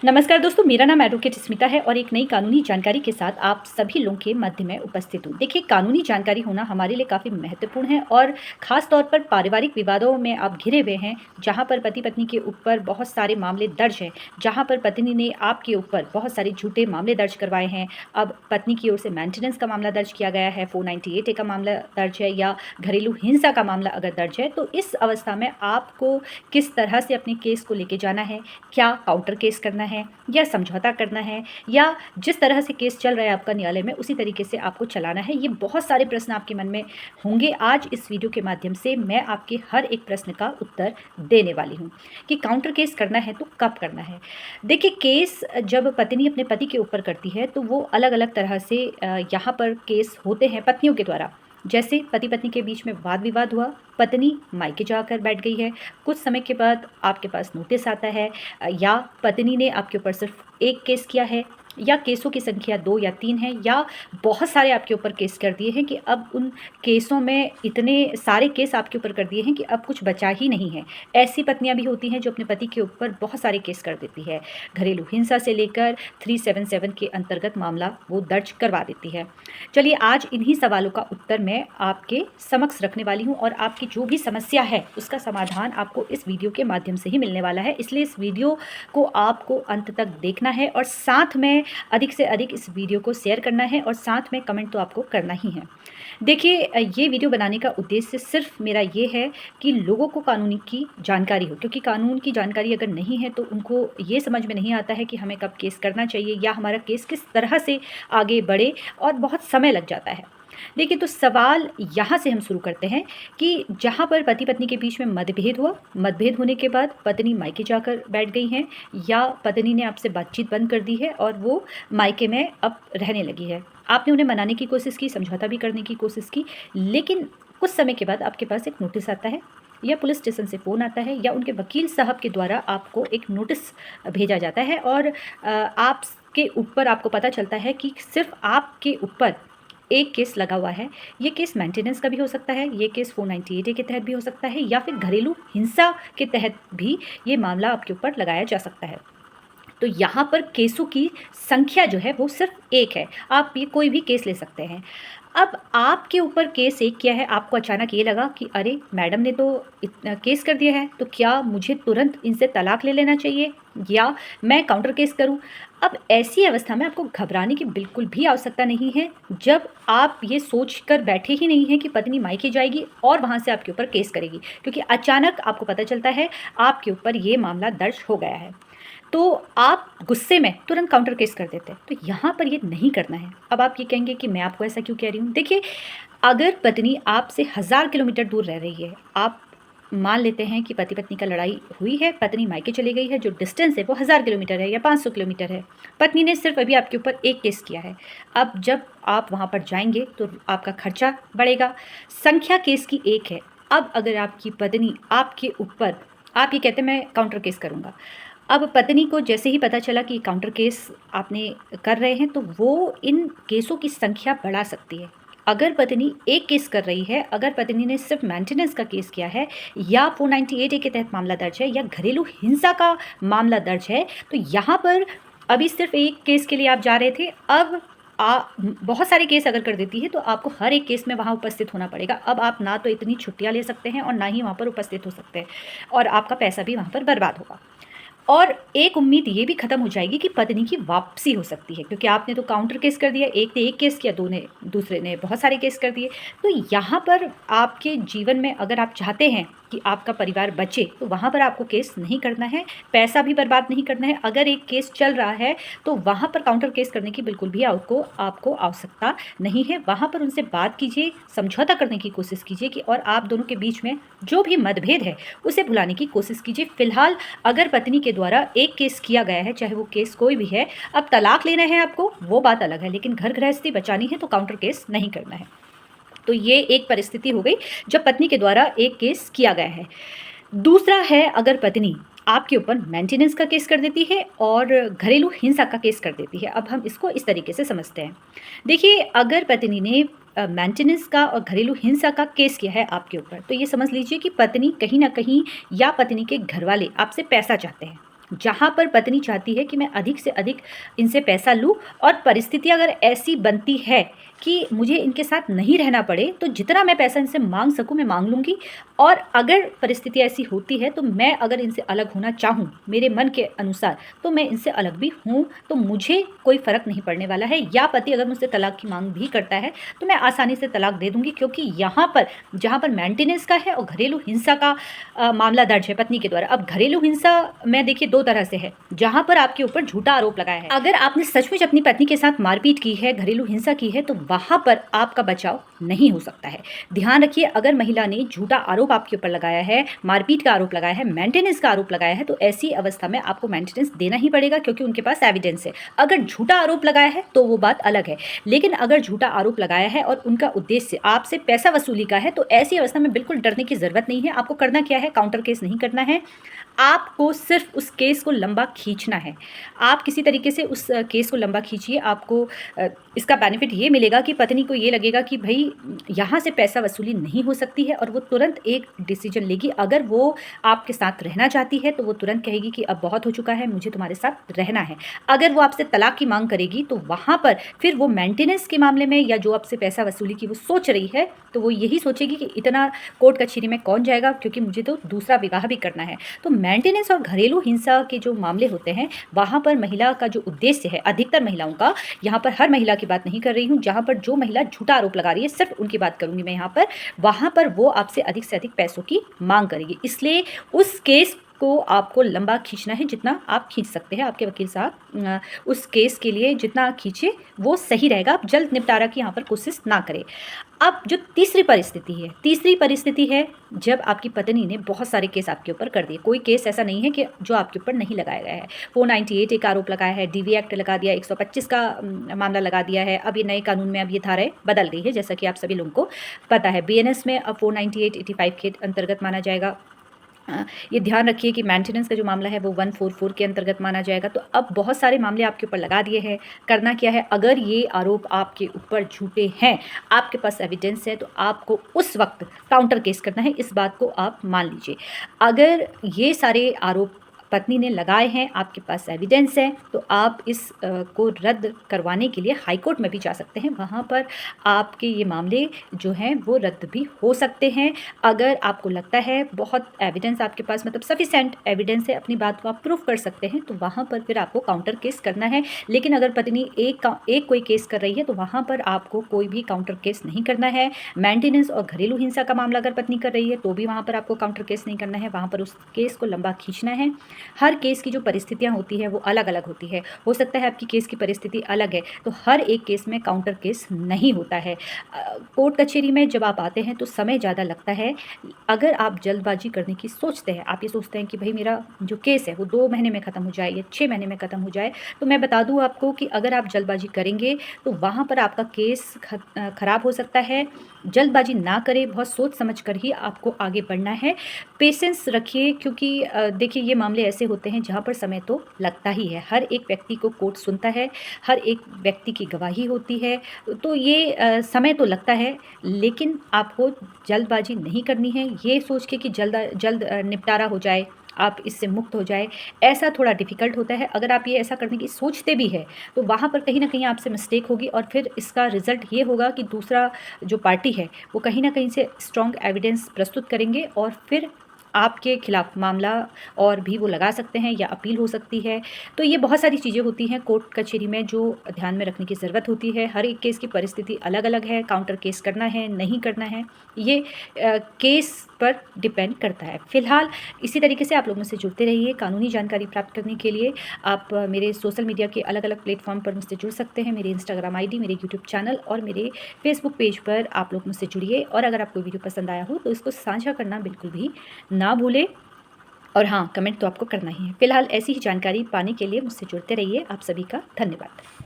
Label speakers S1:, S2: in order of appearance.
S1: नमस्कार दोस्तों, मेरा नाम एडवोकेट स्मिता है और एक नई कानूनी जानकारी के साथ आप सभी लोगों के मध्य में उपस्थित हूँ। देखिए, कानूनी जानकारी होना हमारे लिए काफ़ी महत्वपूर्ण है और ख़ास तौर पर पारिवारिक विवादों में आप घिरे हुए हैं, जहाँ पर पति-पत्नी के ऊपर बहुत सारे मामले दर्ज हैं, जहाँ पर पत्नी ने आपके ऊपर बहुत सारे झूठे मामले दर्ज करवाए हैं। अब पत्नी की ओर से मेंटेनेंस का मामला दर्ज किया गया है, 498 ए का मामला दर्ज है या घरेलू हिंसा का मामला अगर दर्ज है, तो इस अवस्था में आपको किस तरह से अपने केस को लेके जाना है, क्या काउंटर केस करना है या समझौता करना है या जिस तरह से केस चल रहा है आपका न्यायालय में उसी तरीके से आपको चलाना है। ये बहुत सारे प्रश्न आपके मन में होंगे। आज इस वीडियो के माध्यम से मैं आपके हर एक प्रश्न का उत्तर देने वाली हूँ कि काउंटर केस करना है तो कब करना है। देखिए, केस जब पत्नी अपने पति के ऊपर करती है तो वो अलग अलग तरह से यहाँ पर केस होते हैं पत्नियों के द्वारा। जैसे पति पत्नी के बीच में वाद विवाद हुआ, पत्नी मायके जाकर बैठ गई है, कुछ समय के बाद आपके पास नोटिस आता है या पत्नी ने आपके ऊपर सिर्फ एक केस किया है या केसों की संख्या 2 या 3 है या बहुत सारे आपके ऊपर केस कर दिए हैं कि अब उन केसों में इतने सारे केस आपके ऊपर कर दिए हैं कि अब कुछ बचा ही नहीं है। ऐसी पत्नियां भी होती हैं जो अपने पति के ऊपर बहुत सारे केस कर देती है, घरेलू हिंसा से लेकर 377 के अंतर्गत मामला वो दर्ज करवा देती है। चलिए, आज इन्हीं सवालों का उत्तर मैं आपके समक्ष रखने वाली हूँ और आपकी जो भी समस्या है उसका समाधान आपको इस वीडियो के माध्यम से ही मिलने वाला है। इसलिए इस वीडियो को आपको अंत तक देखना है और साथ में अधिक से अधिक इस वीडियो को शेयर करना है और साथ में कमेंट तो आपको करना ही है। देखिए, ये वीडियो बनाने का उद्देश्य सिर्फ मेरा ये है कि लोगों को कानूनी की जानकारी हो, क्योंकि कानून की जानकारी अगर नहीं है तो उनको ये समझ में नहीं आता है कि हमें कब केस करना चाहिए या हमारा केस किस तरह से आगे बढ़े और बहुत समय लग जाता है। देखिए, तो सवाल यहाँ से हम शुरू करते हैं कि जहाँ पर पति पत्नी के बीच में मतभेद हुआ, मतभेद होने के बाद पत्नी मायके जाकर बैठ गई हैं या पत्नी ने आपसे बातचीत बंद कर दी है और वो मायके में अब रहने लगी है। आपने उन्हें मनाने की कोशिश की, समझौता भी करने की कोशिश की, लेकिन कुछ समय के बाद आपके पास एक नोटिस आता है या पुलिस स्टेशन से फ़ोन आता है या उनके वकील साहब के द्वारा आपको एक नोटिस भेजा जाता है और आपके ऊपर आपको पता चलता है कि सिर्फ आपके ऊपर एक केस लगा हुआ है। ये केस मेंटेनेंस का भी हो सकता है, ये केस 498 ए के तहत भी हो सकता है या फिर घरेलू हिंसा के तहत भी ये मामला आपके ऊपर लगाया जा सकता है। तो यहाँ पर केसों की संख्या जो है वो सिर्फ एक है, आप ये कोई भी केस ले सकते हैं। अब आपके ऊपर केस एक किया है, आपको अचानक ये लगा कि अरे मैडम ने तो इतना केस कर दिया है, तो क्या मुझे तुरंत इनसे तलाक ले लेना चाहिए या मैं काउंटर केस करूं? अब ऐसी अवस्था में आपको घबराने की बिल्कुल भी आवश्यकता नहीं है, जब आप ये सोच कर बैठे ही नहीं हैं कि पत्नी मायके जाएगी और वहाँ से आपके ऊपर केस करेगी, क्योंकि अचानक आपको पता चलता है आपके ऊपर ये मामला दर्ज हो गया है। तो आप गुस्से में तुरंत काउंटर केस कर देते हैं, तो यहाँ पर ये नहीं करना है। अब आप ये कहेंगे कि मैं आपको ऐसा क्यों कह रही हूँ? देखिए, अगर पत्नी आपसे 1000 किलोमीटर दूर रह रही है, आप मान लेते हैं कि पति पत्नी का लड़ाई हुई है, पत्नी मायके चली गई है, जो डिस्टेंस है वो 1000 किलोमीटर है या 500 किलोमीटर है। पत्नी ने सिर्फ अभी आपके ऊपर एक केस किया है। अब जब आप वहाँ पर जाएंगे तो आपका खर्चा बढ़ेगा। संख्या केस की एक है। अब अगर आपकी पत्नी आपके ऊपर, आप ये कहते हैं मैं काउंटर केस करूँगा, अब पत्नी को जैसे ही पता चला कि काउंटर केस आपने कर रहे हैं तो वो इन केसों की संख्या बढ़ा सकती है। अगर पत्नी एक केस कर रही है, अगर पत्नी ने सिर्फ मेंटेनेंस का केस किया है या 498 ए के तहत मामला दर्ज है या घरेलू हिंसा का मामला दर्ज है, तो यहाँ पर अभी सिर्फ एक केस के लिए आप जा रहे थे, अब बहुत सारे केस अगर कर देती है तो आपको हर एक केस में वहाँ उपस्थित होना पड़ेगा। अब आप ना तो इतनी छुट्टियाँ ले सकते हैं और ना ही वहाँ पर उपस्थित हो सकते हैं और आपका पैसा भी वहाँ पर बर्बाद होगा। और एक उम्मीद ये भी खत्म हो जाएगी कि पत्नी की वापसी हो सकती है, क्योंकि आपने तो काउंटर केस कर दिया, एक ने एक केस किया, दो ने दूसरे ने बहुत सारे केस कर दिए। तो यहाँ पर आपके जीवन में अगर आप चाहते हैं कि आपका परिवार बचे तो वहाँ पर आपको केस नहीं करना है, पैसा भी बर्बाद नहीं करना है। अगर एक केस चल रहा है तो वहाँ पर काउंटर केस करने की बिल्कुल भी आपको आवश्यकता नहीं है। वहाँ पर उनसे बात कीजिए, समझौता करने की कोशिश कीजिए कि और आप दोनों के बीच में जो भी मतभेद है उसे भुलाने की कोशिश कीजिए। फिलहाल अगर पत्नी के द्वारा एक केस किया गया है, चाहे वो केस कोई भी है, अब तलाक लेना है आपको वो बात अलग है, लेकिन घर गृहस्थी बचानी है तो काउंटर केस नहीं करना है। तो ये एक परिस्थिति हो गई जब पत्नी के द्वारा एक केस किया गया है। दूसरा है अगर पत्नी आपके ऊपर मेंटेनेंस का केस कर देती है और घरेलू हिंसा का केस कर देती है। अब हम इसको इस तरीके से समझते हैं। देखिए, अगर पत्नी ने मेंटेनेंस का और घरेलू हिंसा का केस किया है आपके ऊपर, तो ये समझ लीजिए कि पत्नी कहीं ना कहीं या पत्नी के घर वाले आपसे पैसा चाहते हैं। जहाँ पर पत्नी चाहती है कि मैं अधिक से अधिक इनसे पैसा लूँ और परिस्थिति अगर ऐसी बनती है कि मुझे इनके साथ नहीं रहना पड़े, तो जितना मैं पैसा इनसे माँग सकूँ मैं माँग लूँगी। और अगर परिस्थिति ऐसी होती है तो मैं अगर इनसे अलग होना चाहूँ मेरे मन के अनुसार, तो मैं इनसे अलग भी हूँ, तो मुझे कोई फ़र्क नहीं पड़ने वाला है। या पति अगर मुझसे तलाक की माँग भी करता है तो मैं आसानी से तलाक दे दूँगी, क्योंकि यहाँ पर जहाँ पर मेंटेनेंस का है और घरेलू हिंसा का मामला दर्ज है पत्नी के द्वारा। अब घरेलू हिंसा में देखिए 2 तरह से है, जहाँ पर आपके ऊपर झूठा आरोप लगाया है। अगर आपने सचमुच अपनी पत्नी के साथ मारपीट की है, घरेलू हिंसा की है, तो वहाँ पर आपका बचाव नहीं हो सकता है। ध्यान रखिए, अगर महिला ने झूठा आरोप आपके ऊपर लगाया है, मारपीट का आरोप लगाया है, मेंटेनेंस का आरोप लगाया है, तो ऐसी अवस्था में आपको मेंटेनेंस देना ही पड़ेगा, क्योंकि उनके पास एविडेंस है। अगर झूठा आरोप लगाया है तो वो बात अलग है, लेकिन अगर झूठा आरोप लगाया है और उनका उद्देश्य आपसे पैसा वसूली का है, तो ऐसी अवस्था में बिल्कुल डरने की ज़रूरत नहीं है। आपको करना क्या है, काउंटर केस नहीं करना है, आपको सिर्फ उस केस को लंबा खींचना है। आप किसी तरीके से उस केस को लंबा खींचिए, आपको इसका बेनिफिट ये मिलेगा कि पत्नी को ये लगेगा कि भई यहाँ से पैसा वसूली नहीं हो सकती है, और वो तुरंत एक डिसीजन लेगी। अगर वो आपके साथ रहना चाहती है तो वो तुरंत कहेगी कि अब बहुत हो चुका है, मुझे तुम्हारे साथ रहना है। अगर वो आपसे तलाक की मांग करेगी तो वहाँ पर फिर वो मेंटेनेंस के मामले में, या जो आपसे पैसा वसूली की वो सोच रही है, तो वो यही सोचेगी कि इतना कोर्ट कचहरी में कौन जाएगा, क्योंकि मुझे तो दूसरा विवाह भी करना है। तो मेंटेनेंस और घरेलू हिंसा के जो मामले होते हैं, वहाँ पर महिला का जो उद्देश्य है, अधिकतर महिलाओं का, यहाँ पर हर महिला की बात नहीं कर रही हूँ, जहाँ पर जो महिला झूठा आरोप लगा रही है सिर्फ उनकी बात करूँगी मैं यहाँ पर, वहाँ पर वो आपसे अधिक से अधिक पैसों की मांग करेगी। इसलिए उस केस को आपको लंबा खींचना है, जितना आप खींच सकते हैं। आपके वकील साहब उस केस के लिए जितना खींचे वो सही रहेगा। आप जल्द निपटारा की यहाँ पर कोशिश ना करें। अब जो तीसरी परिस्थिति है जब आपकी पत्नी ने बहुत सारे केस आपके ऊपर कर दिए। कोई केस ऐसा नहीं है कि जो आपके ऊपर नहीं लगाया गया है। 498 एक आरोप लगाया है, डीवी एक्ट लगा दिया, 125 का मामला लगा दिया है। अब ये नए कानून में अब ये धाराएं बदल गई है, जैसा कि आप सभी लोगों को पता है। बीएनएस में अब 498 85 के अंतर्गत माना जाएगा। ये ध्यान रखिए कि मेंटेनेंस का जो मामला है वो 144 के अंतर्गत माना जाएगा। तो अब बहुत सारे मामले आपके ऊपर लगा दिए हैं। करना क्या है, अगर ये आरोप आपके ऊपर झूठे हैं, आपके पास एविडेंस है, तो आपको उस वक्त काउंटर केस करना है। इस बात को आप मान लीजिए। अगर ये सारे आरोप पत्नी ने लगाए हैं, आपके पास एविडेंस है, तो आप इस को रद्द करवाने के लिए हाई कोर्ट में भी जा सकते हैं। वहाँ पर आपके ये मामले जो हैं वो रद्द भी हो सकते हैं। अगर आपको लगता है बहुत एविडेंस आपके पास, मतलब सफिशेंट एविडेंस है, अपनी बात को आप प्रूफ कर सकते हैं, तो वहाँ पर फिर आपको काउंटर केस करना है। लेकिन अगर पत्नी एक कोई केस कर रही है तो वहाँ पर आपको कोई भी काउंटर केस नहीं करना है। मेंटेनेंस और घरेलू हिंसा का मामला अगर पत्नी कर रही है तो भी वहाँ पर आपको काउंटर केस नहीं करना है। वहाँ पर उस केस को लंबा खींचना है। हर केस की जो परिस्थितियाँ होती है वो अलग अलग होती है। हो सकता है आपकी केस की परिस्थिति अलग है, तो हर एक केस में काउंटर केस नहीं होता है। कोर्ट कचहरी में जब आप आते हैं तो समय ज़्यादा लगता है। अगर आप जल्दबाजी करने की सोचते हैं, आप ये सोचते हैं कि भाई मेरा जो केस है वो 2 महीने में ख़त्म हो जाए या 6 महीने में ख़त्म हो जाए, तो मैं बता दूँ आपको कि अगर आप जल्दबाजी करेंगे तो वहाँ पर आपका केस ख़राब हो सकता है। जल्दबाजी ना करें, बहुत सोच समझ कर ही आपको आगे बढ़ना है। पेशेंस रखिए, क्योंकि देखिए ये मामले ऐसे होते हैं जहाँ पर समय तो लगता ही है। हर एक व्यक्ति को कोर्ट सुनता है, हर एक व्यक्ति की गवाही होती है, तो ये समय तो लगता है, लेकिन आपको जल्दबाजी नहीं करनी है। ये सोच के कि जल्द निपटारा हो जाए, आप इससे मुक्त हो जाए, ऐसा थोड़ा डिफ़िकल्ट होता है। अगर आप ये ऐसा करने की सोचते भी हैं तो वहाँ पर कहीं न कहीं आपसे मिस्टेक होगी, और फिर इसका रिज़ल्ट ये होगा कि दूसरा जो पार्टी है वो कहीं न कहीं से स्ट्रॉन्ग एविडेंस प्रस्तुत करेंगे, और फिर आपके खिलाफ मामला और भी वो लगा सकते हैं या अपील हो सकती है। तो ये बहुत सारी चीज़ें होती हैं कोर्ट कचहरी में जो ध्यान में रखने की ज़रूरत होती है। हर एक केस की परिस्थिति अलग-अलग है। काउंटर केस करना है, नहीं करना है, ये केस पर डिपेंड करता है। फ़िलहाल इसी तरीके से आप लोग मुझसे जुड़ते रहिए। कानूनी जानकारी प्राप्त करने के लिए आप मेरे सोशल मीडिया के अलग-अलग प्लेटफ़ॉर्म पर मुझसे जुड़ सकते हैं। मेरे इंस्टाग्राम आईडी, मेरे यूट्यूब चैनल और मेरे फेसबुक पेज पर आप लोग मुझसे जुड़िए। और अगर आपको वीडियो पसंद आया हो तो इसको साझा करना बिल्कुल भी ना भूलें, और हाँ, कमेंट तो आपको करना ही है। फ़िलहाल ऐसी ही जानकारी पाने के लिए मुझसे जुड़ते रहिए। आप सभी का धन्यवाद।